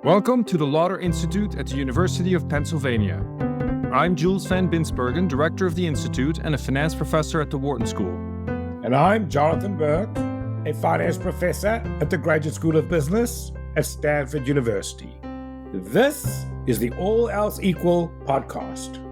Welcome to the Lauder Institute at the University of Pennsylvania. I'm Jules van Binsbergen, director of the Institute and a finance professor at the Wharton School. And I'm Jonathan Berk, a finance professor at the Graduate School of Business at Stanford University. This is the All Else Equal podcast.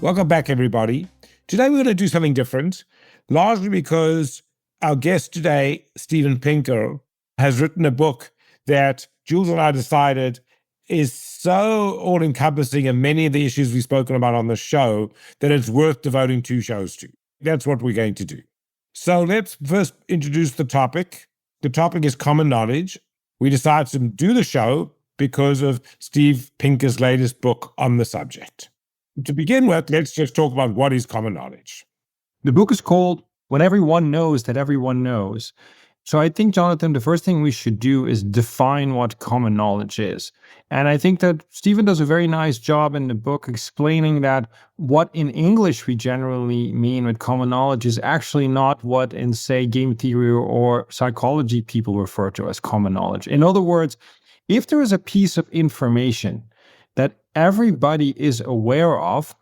Welcome back, everybody. Today we're going to do something different, largely because our guest today, Steven Pinker, has written a book that Jules and I decided is so all-encompassing in many of the issues we've spoken about on the show that it's worth devoting 2 shows to. That's what we're going to do. So let's first introduce the topic. The topic is common knowledge. We decided to do the show because of Steve Pinker's latest book on the subject. To begin with, let's just talk about what is common knowledge. The book is called When Everyone Knows That Everyone Knows. So I think, Jonathan, the first thing we should do is define what common knowledge is. And I think that Stephen does a very nice job in the book explaining that what in English we generally mean with common knowledge is actually not what in, say, game theory or psychology people refer to as common knowledge. In other words, if there is a piece of information that everybody is aware of,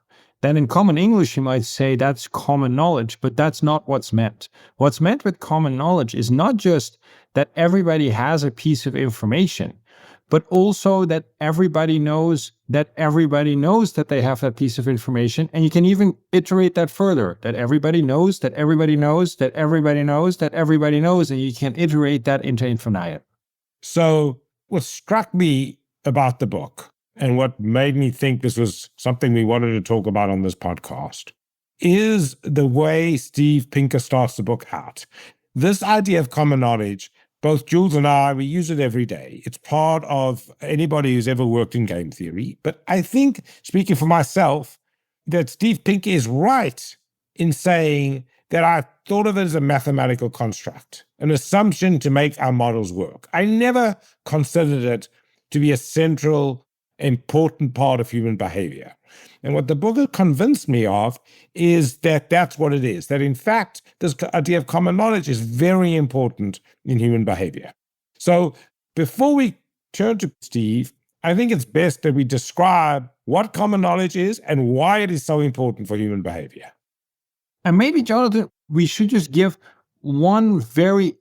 then in common English, you might say that's common knowledge, but that's not what's meant. What's meant with common knowledge is not just that everybody has a piece of information, but also that everybody knows that they have that piece of information. And you can even iterate that further, that everybody knows, that everybody knows, that everybody knows, that everybody knows, and you can iterate that into infinitum. So what struck me about the book, and what made me think this was something we wanted to talk about on this podcast, is the way Steve Pinker starts the book out. This idea of common knowledge, both Jules and I, we use it every day. It's part of anybody who's ever worked in game theory. But I think, speaking for myself, that Steve Pinker is right in saying that I thought of it as a mathematical construct, an assumption to make our models work. I never considered it to be a central important part of human behavior. And what the book has convinced me of is that that's what it is, that in fact, this idea of common knowledge is very important in human behavior. So before we turn to Steve, I think it's best that we describe what common knowledge is and why it is so important for human behavior. And maybe, Jonathan, we should just give one very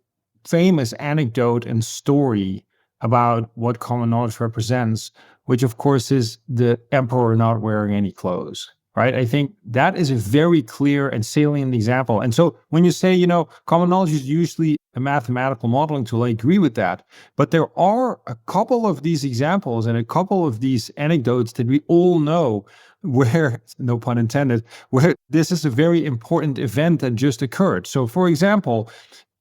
famous anecdote and story about what common knowledge represents, which of course is the emperor not wearing any clothes, right? I think that is a very clear and salient example. And so when you say, common knowledge is usually a mathematical modeling tool, I agree with that. But there are a couple of these examples and a couple of these anecdotes that we all know where, no pun intended, where this is a very important event that just occurred. So for example,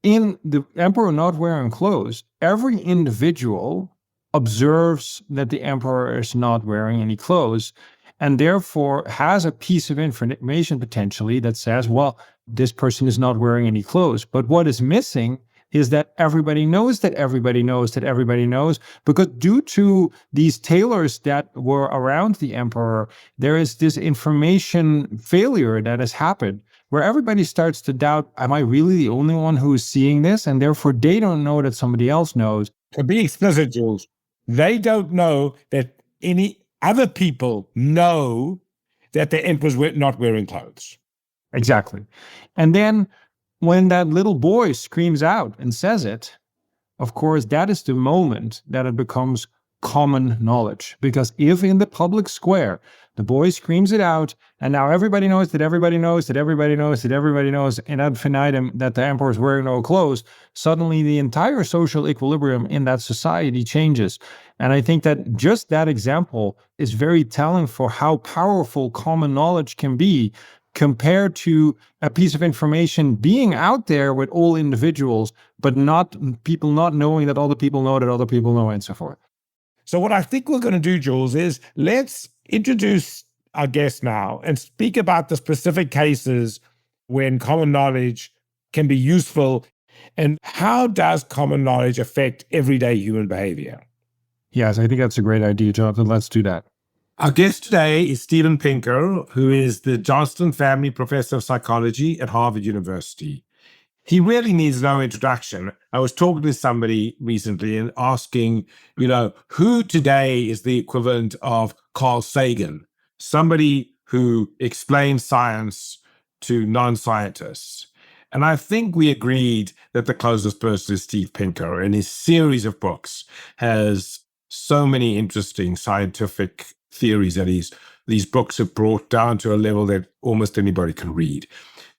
in the emperor not wearing clothes, every individual observes that the emperor is not wearing any clothes and therefore has a piece of information potentially that says, well, this person is not wearing any clothes. But what is missing is that everybody knows that everybody knows that everybody knows, because due to these tailors that were around the emperor, there is this information failure that has happened where everybody starts to doubt, am I really the only one who is seeing this? And therefore they don't know that somebody else knows. To be explicit, Jules, they don't know that any other people know that the emperor's not wearing clothes. Exactly. And then when that little boy screams out and says it, of course, that is the moment that it becomes common knowledge. Because if in the public square, the boy screams it out, and now everybody knows that everybody knows that everybody knows that everybody knows, and ad infinitum that the emperor is wearing no clothes, suddenly the entire social equilibrium in that society changes. And I think that just that example is very telling for how powerful common knowledge can be compared to a piece of information being out there with all individuals, but not people not knowing that other people know that other people know, and so forth. So what I think we're going to do, Jules, is let's introduce our guest now and speak about the specific cases when common knowledge can be useful and how does common knowledge affect everyday human behavior. Yes, I think that's a great idea, Jonathan. Let's do that. Our guest today is Steven Pinker, who is the Johnston Family Professor of Psychology at Harvard University. He really needs no introduction. I was talking to somebody recently and asking, who today is the equivalent of Carl Sagan? Somebody who explains science to non-scientists. And I think we agreed that the closest person is Steve Pinker, and his series of books has so many interesting scientific theories that these books have brought down to a level that almost anybody can read.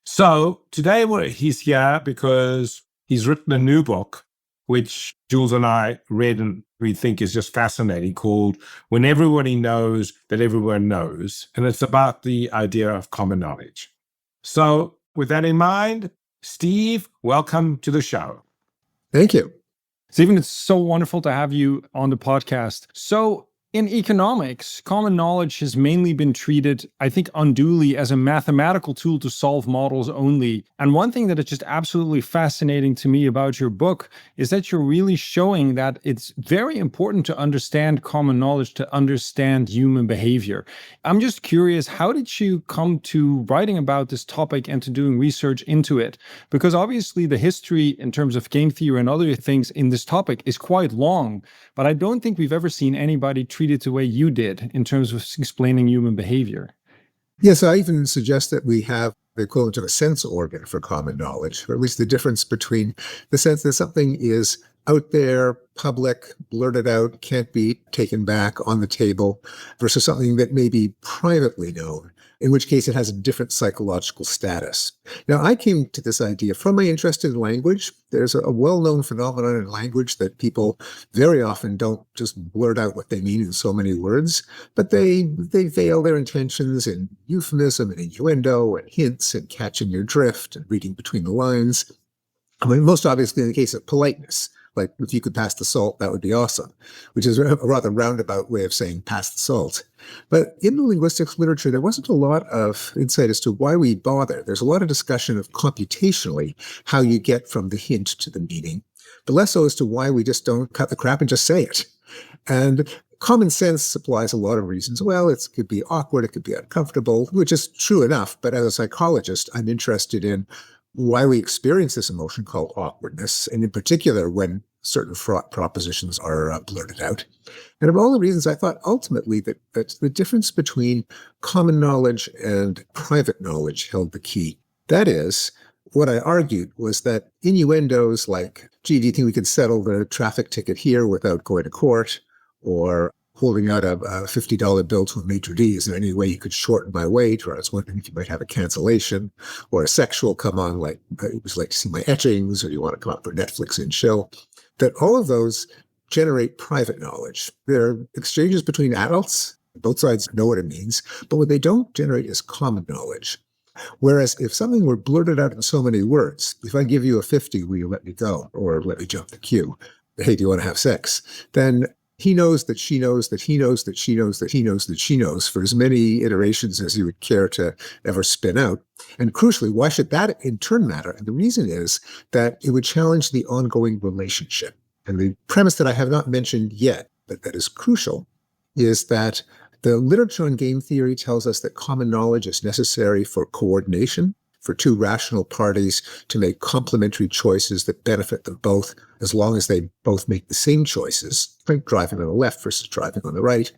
So today he's here because he's written a new book, which Jules and I read and we think is just fascinating, called When Everybody Knows That Everyone Knows. And it's about the idea of common knowledge. So with that in mind, Steve, welcome to the show. Thank you. Stephen, it's so wonderful to have you on the podcast. So in economics, common knowledge has mainly been treated, I think, unduly as a mathematical tool to solve models only. And one thing that is just absolutely fascinating to me about your book is that you're really showing that it's very important to understand common knowledge to understand human behavior. I'm just curious, how did you come to writing about this topic and to doing research into it? Because obviously the history in terms of game theory and other things in this topic is quite long, but I don't think we've ever seen anybody treat it the way you did in terms of explaining human behavior. Yes, I even suggest that we have the equivalent of a sense organ for common knowledge, or at least the difference between the sense that something is out there, public, blurted out, can't be taken back on the table, versus something that may be privately known, in which case it has a different psychological status. Now, I came to this idea from my interest in language. There's a well-known phenomenon in language that people very often don't just blurt out what they mean in so many words, but they veil their intentions in euphemism and innuendo and hints and catching your drift and reading between the lines. I mean, most obviously in the case of politeness, like if you could pass the salt, that would be awesome, which is a rather roundabout way of saying pass the salt. But in the linguistics literature, there wasn't a lot of insight as to why we bother. There's a lot of discussion of computationally how you get from the hint to the meaning, but less so as to why we just don't cut the crap and just say it. And common sense supplies a lot of reasons. Well, it could be awkward, it could be uncomfortable, which is true enough. But as a psychologist, I'm interested in why we experience this emotion called awkwardness, and in particular when certain fraught propositions are blurted out. And of all the reasons, I thought ultimately that the difference between common knowledge and private knowledge held the key. That is, what I argued was that innuendos like, gee, do you think we could settle the traffic ticket here without going to court? Or holding out a $50 bill to a maitre d', is there any way you could shorten my wait? Or I was wondering if you might have a cancellation, or a sexual come on, like, it was like to see my etchings, or you want to come up for Netflix and chill. That all of those generate private knowledge. They're exchanges between adults. Both sides know what it means, but what they don't generate is common knowledge. Whereas if something were blurted out in so many words, if I give you a 50, will you let me go? Or let me jump the queue? Hey, do you want to have sex? Then he knows that she knows that he knows that she knows that he knows that she knows for as many iterations as he would care to ever spin out. And crucially, why should that in turn matter? And the reason is that it would challenge the ongoing relationship. And the premise that I have not mentioned yet, but that is crucial, is that the literature on game theory tells us that common knowledge is necessary for coordination, for two rational parties to make complementary choices that benefit them both, as long as they both make the same choices, like driving on the left versus driving on the right.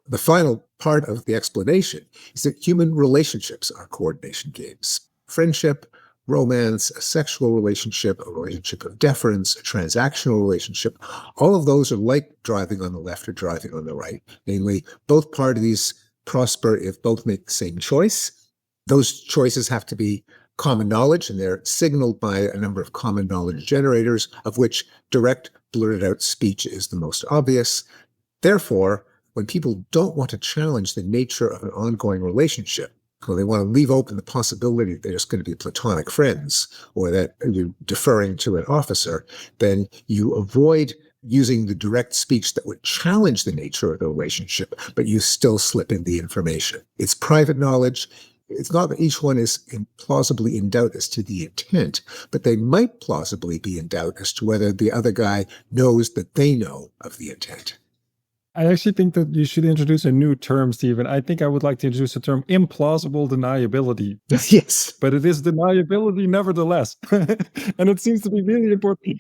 The final part of the explanation is that human relationships are coordination games. Friendship, romance, a sexual relationship, a relationship of deference, a transactional relationship, all of those are like driving on the left or driving on the right. Namely, both parties prosper if both make the same choice. Those choices have to be common knowledge, and they're signaled by a number of common knowledge generators, of which direct, blurted out speech is the most obvious. Therefore, when people don't want to challenge the nature of an ongoing relationship, or they want to leave open the possibility that they're just going to be platonic friends, or that you're deferring to an officer, then you avoid using the direct speech that would challenge the nature of the relationship, but you still slip in the information. It's private knowledge. It's not that each one is plausibly in doubt as to the intent, but they might plausibly be in doubt as to whether the other guy knows that they know of the intent. I actually think that you should introduce a new term, Stephen. I think I would like to introduce the term implausible deniability. Yes. But it is deniability nevertheless. And it seems to be really important.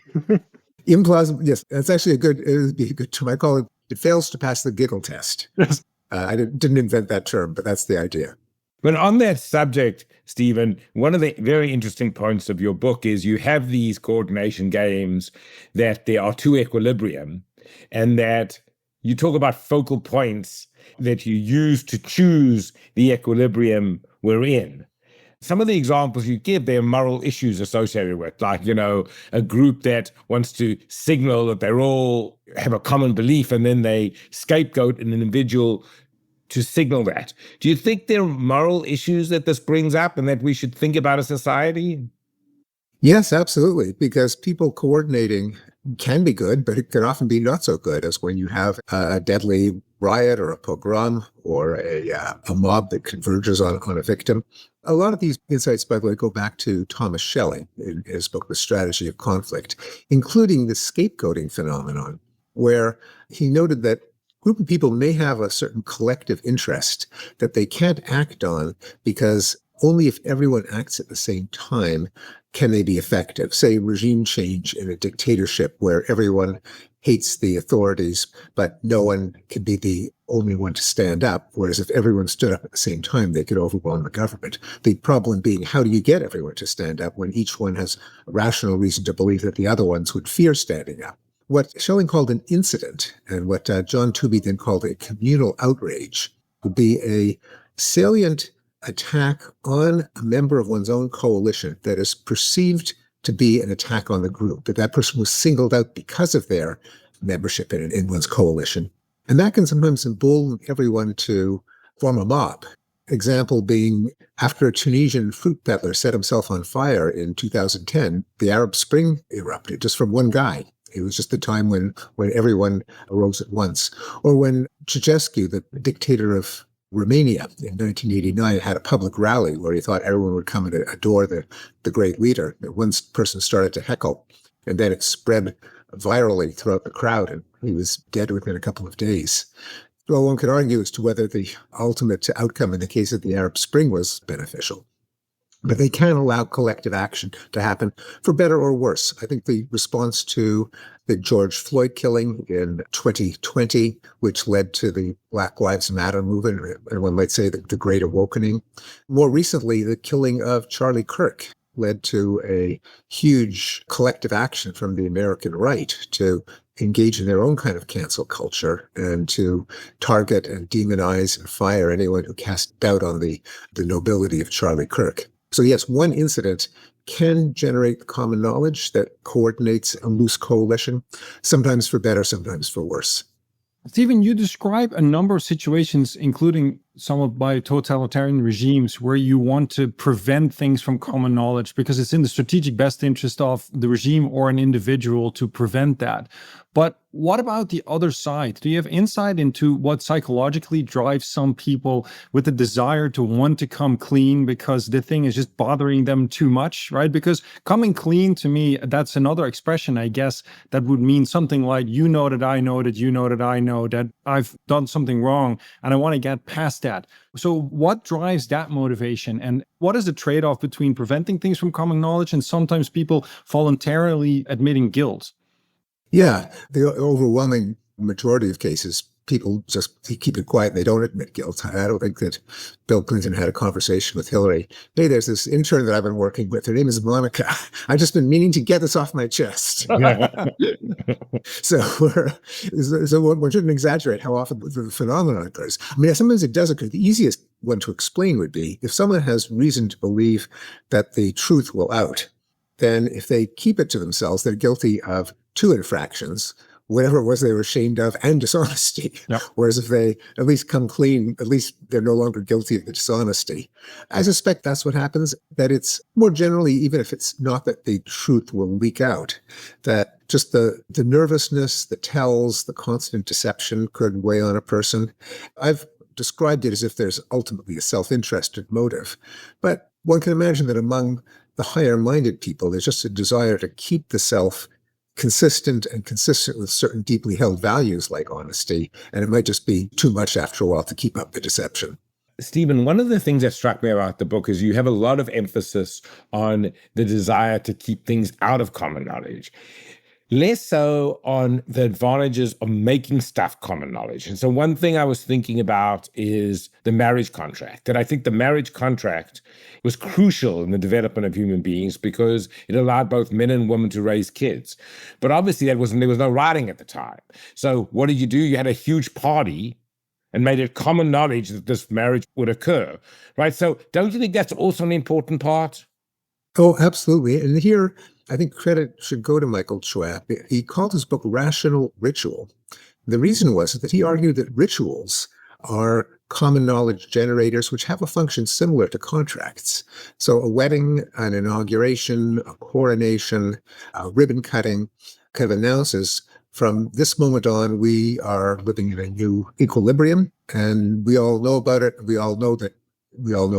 Implausible. Yes, that's actually it would be a good term. I call it, it fails to pass the giggle test. Yes. I didn't invent that term, but that's the idea. But on that subject, Stephen, one of the very interesting points of your book is you have these coordination games that there are two equilibrium, and that you talk about focal points that you use to choose the equilibrium we're in. Some of the examples you give, there are moral issues associated with, like, a group that wants to signal that they're all have a common belief, and then they scapegoat an individual to signal that. Do you think there are moral issues that this brings up and that we should think about as society? Yes, absolutely. Because people coordinating can be good, but it can often be not so good, as when you have a deadly riot or a pogrom or a mob that converges on a victim. A lot of these insights, by the way, go back to Thomas Schelling in his book, The Strategy of Conflict, including the scapegoating phenomenon, where he noted that a group of people may have a certain collective interest that they can't act on, because only if everyone acts at the same time can they be effective. Say regime change in a dictatorship where everyone hates the authorities, but no one can be the only one to stand up. Whereas if everyone stood up at the same time, they could overwhelm the government. The problem being, how do you get everyone to stand up when each one has a rational reason to believe that the other ones would fear standing up? What Schelling called an incident, and what John Tooby then called a communal outrage, would be a salient attack on a member of one's own coalition that is perceived to be an attack on the group, that person was singled out because of their membership in one's coalition. And that can sometimes embolden everyone to form a mob. Example being, after a Tunisian fruit peddler set himself on fire in 2010, the Arab Spring erupted just from one guy. It was just the time when everyone arose at once. Or when Ceausescu, the dictator of Romania in 1989, had a public rally where he thought everyone would come and adore the great leader. One person started to heckle, and then it spread virally throughout the crowd, and he was dead within a couple of days. Well, one could argue as to whether the ultimate outcome in the case of the Arab Spring was beneficial. But they can allow collective action to happen for better or worse. I think the response to the George Floyd killing in 2020, which led to the Black Lives Matter movement, and one might say the Great Awakening. More recently, the killing of Charlie Kirk led to a huge collective action from the American right to engage in their own kind of cancel culture and to target and demonize and fire anyone who cast doubt on the nobility of Charlie Kirk. So yes, one incident can generate common knowledge that coordinates a loose coalition, sometimes for better, sometimes for worse. Stephen, you describe a number of situations, including some by totalitarian regimes, where you want to prevent things from common knowledge because it's in the strategic best interest of the regime or an individual to prevent that. But what about the other side? Do you have insight into what psychologically drives some people with the desire to want to come clean because the thing is just bothering them too much, right? Because coming clean, to me, that's another expression, I guess, that would mean something like, you know that I know that you know that I know that I've done something wrong and I want to get past that. So what drives that motivation? And what is the trade-off between preventing things from common knowledge and sometimes people voluntarily admitting guilt? Yeah, the overwhelming majority of cases, people just keep it quiet and they don't admit guilt. I don't think that Bill Clinton had a conversation with Hillary. Hey, there's this intern that I've been working with. Her name is Monica. I've just been meaning to get this off my chest. So we shouldn't exaggerate how often the phenomenon occurs. I mean, sometimes it does occur. The easiest one to explain would be if someone has reason to believe that the truth will out, then if they keep it to themselves, they're guilty of two infractions, whatever it was they were ashamed of, and dishonesty. Yep. Whereas if they at least come clean, at least they're no longer guilty of the dishonesty. I suspect that's what happens, that it's more generally, even if it's not that the truth will leak out, that just the nervousness, the tells, the constant deception could weigh on a person. I've described it as if there's ultimately a self-interested motive. But one can imagine that among the higher-minded people, there's just a desire to keep the self consistent and consistent with certain deeply held values like honesty. And it might just be too much after a while to keep up the deception. Stephen, one of the things that struck me about the book is you have a lot of emphasis on the desire to keep things out of common knowledge, less so on the advantages of making stuff common knowledge. And so one thing I was thinking about is the marriage contract. And I think the marriage contract was crucial in the development of human beings because it allowed both men and women to raise kids. But obviously there was no writing at the time. So what did? You had a huge party and made it common knowledge that this marriage would occur, right? So don't you think that's also an important part? Oh, absolutely. And here, I think credit should go to Michael Schwab. He called his book Rational Ritual. The reason was that he argued that rituals are common knowledge generators which have a function similar to contracts. So a wedding, an inauguration, a coronation, a ribbon cutting kind of announces from this moment on, we are living in a new equilibrium, and we all know about it. We all know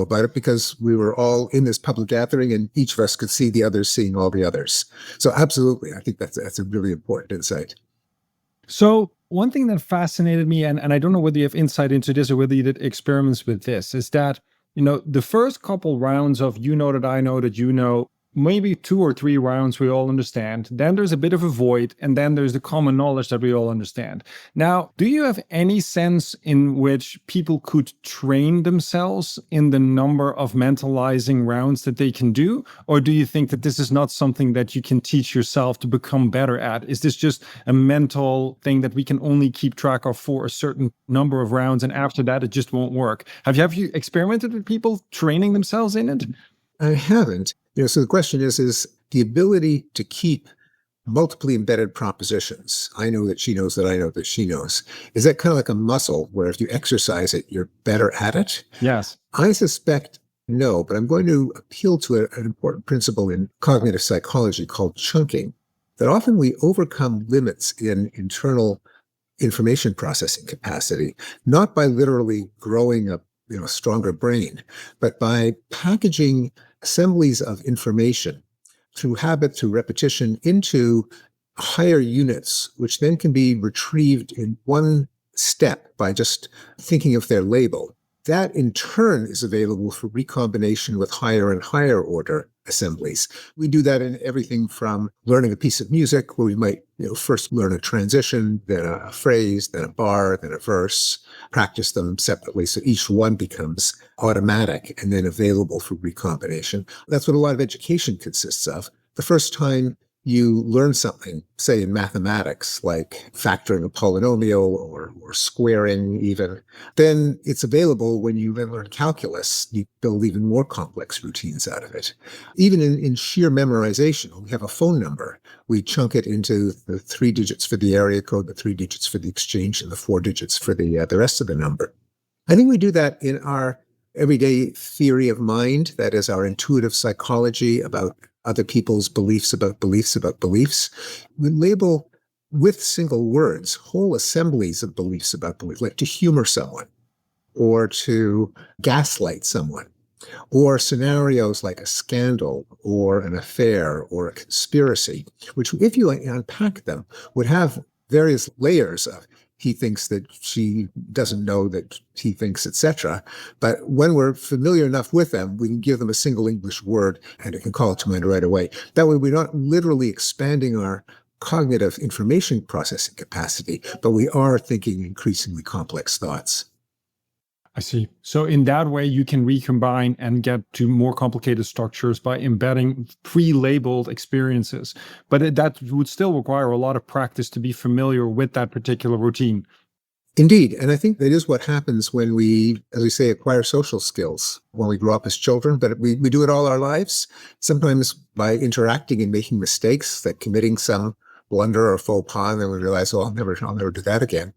about it because we were all in this public gathering, and each of us could see the others seeing all the others. So absolutely, I think that's a really important insight. So one thing that fascinated me, and I don't know whether you have insight into this or whether you did experiments with this, is that, the first couple rounds of you know that I know that you know, maybe 2 or 3 rounds we all understand. Then there's a bit of a void, and then there's the common knowledge that we all understand. Now, do you have any sense in which people could train themselves in the number of mentalizing rounds that they can do? Or do you think that this is not something that you can teach yourself to become better at? Is this just a mental thing that we can only keep track of for a certain number of rounds, and after that it just won't work? Have you experimented with people training themselves in it? I haven't. So the question is the ability to keep multiply embedded propositions. I know that she knows that I know that she knows. Is that kind of like a muscle where if you exercise it, you're better at it? Yes. I suspect no, but I'm going to appeal to an important principle in cognitive psychology called chunking, that often we overcome limits in internal information processing capacity, not by literally growing a stronger brain, but by packaging assemblies of information through habit, through repetition, into higher units, which then can be retrieved in one step by just thinking of their label. That in turn is available for recombination with higher and higher order assemblies. We do that in everything from learning a piece of music, where we might first learn a transition, then a phrase, then a bar, then a verse, practice them separately so each one becomes automatic and then available for recombination. That's what a lot of education consists of. The first time you learn something, say in mathematics, like factoring a polynomial or squaring even, then it's available when you then learn calculus. You build even more complex routines out of it. Even in sheer memorization, we have a phone number. We chunk it into the 3 digits for the area code, the 3 digits for the exchange, and the 4 digits for the rest of the number. I think we do that in our everyday theory of mind, that is our intuitive psychology about other people's beliefs about beliefs about beliefs. We label with single words whole assemblies of beliefs about beliefs, like to humor someone or to gaslight someone, or scenarios like a scandal or an affair or a conspiracy, which, if you unpack them, would have various layers of he thinks that she doesn't know that he thinks, etc. But when we're familiar enough with them, we can give them a single English word and it can call it to mind right away. That way, we're not literally expanding our cognitive information processing capacity, but we are thinking increasingly complex thoughts. I see. So in that way, you can recombine and get to more complicated structures by embedding pre-labeled experiences. But that would still require a lot of practice to be familiar with that particular routine. Indeed. And I think that is what happens when we, as we say, acquire social skills when we grow up as children. But we do it all our lives, sometimes by interacting and making mistakes, that committing some blunder or faux pas, and then we realize, oh, I'll never do that again.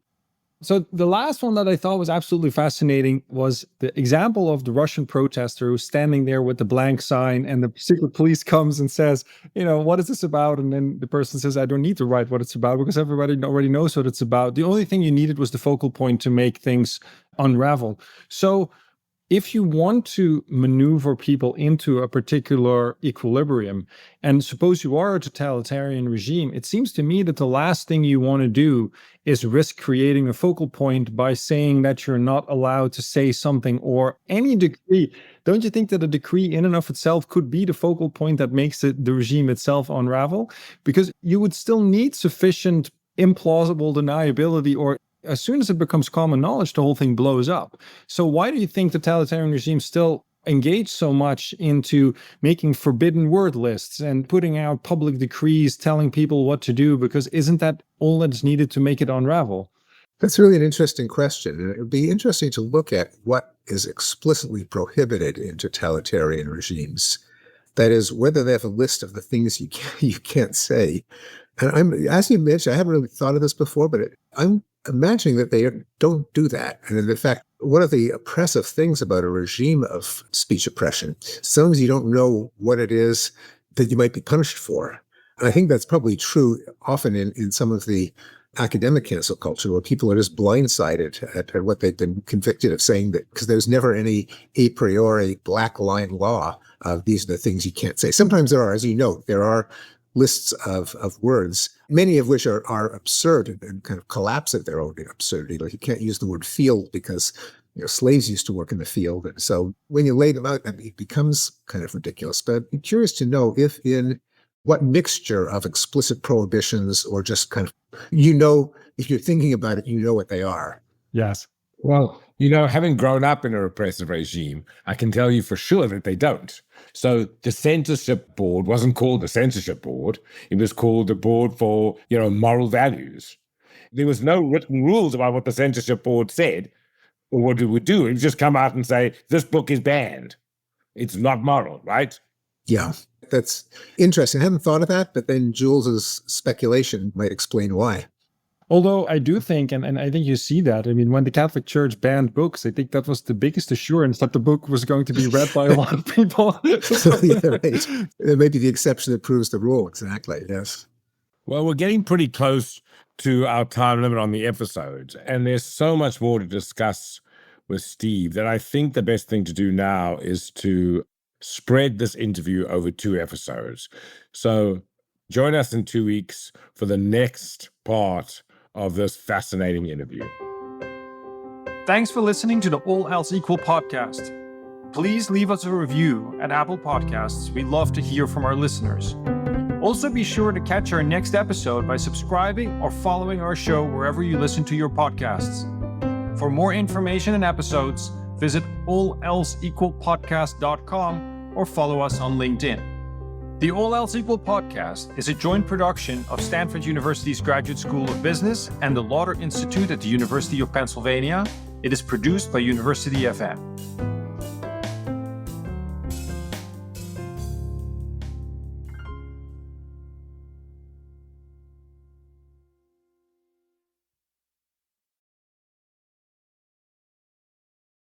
So the last one that I thought was absolutely fascinating was the example of the Russian protester who's standing there with the blank sign, and the secret police comes and says, what is this about? And then the person says, I don't need to write what it's about because everybody already knows what it's about. The only thing you needed was the focal point to make things unravel. So if you want to maneuver people into a particular equilibrium, and suppose you are a totalitarian regime, it seems to me that the last thing you want to do is risk creating a focal point by saying that you're not allowed to say something or any decree. Don't you think that a decree in and of itself could be the focal point that makes the regime itself unravel? Because you would still need sufficient implausible deniability, or as soon as it becomes common knowledge, the whole thing blows up. So why do you think totalitarian regimes still engage so much into making forbidden word lists and putting out public decrees telling people what to do? Because isn't that all that's needed to make it unravel? That's really an interesting question. And it would be interesting to look at what is explicitly prohibited in totalitarian regimes. That is, whether they have a list of the things you can't say. And as you mentioned, I haven't really thought of this before, but I'm imagining that they don't do that. And in fact, one of the oppressive things about a regime of speech oppression, sometimes you don't know what it is that you might be punished for. And I think that's probably true often in some of the academic cancel culture, where people are just blindsided at what they've been convicted of saying, that because there's never any a priori black line law of these are the things you can't say. Sometimes there are, as you know, there are lists of words, many of which are absurd and kind of collapse at their own absurdity. Like you can't use the word field because slaves used to work in the field. And so when you lay them out, it becomes kind of ridiculous. But I'm curious to know if in what mixture of explicit prohibitions or just kind of, if you're thinking about it, you know what they are. Yes. Well, having grown up in a repressive regime, I can tell you for sure that they don't. So the censorship board wasn't called the censorship board. It was called the board for, moral values. There was no written rules about what the censorship board said or what it would do. It would just come out and say, this book is banned. It's not moral, right? Yeah, that's interesting. I hadn't thought of that, but then Jules's speculation might explain why. Although I do think, and I think you see that, I mean, when the Catholic Church banned books, I think that was the biggest assurance that the book was going to be read by a lot of people. Yeah, right. It may be the exception that proves the rule. Exactly, yes. Well, we're getting pretty close to our time limit on the episodes, and there's so much more to discuss with Steve that I think the best thing to do now is to spread this interview over 2 episodes. So join us in 2 weeks for the next part of this fascinating interview. Thanks for listening to the All Else Equal podcast. Please leave us a review at Apple Podcasts. We love to hear from our listeners. Also, be sure to catch our next episode by subscribing or following our show wherever you listen to your podcasts. For more information and episodes, visit allelseequalpodcast.com or follow us on LinkedIn. The All Else Equal podcast is a joint production of Stanford University's Graduate School of Business and the Lauder Institute at the University of Pennsylvania. It is produced by University FM.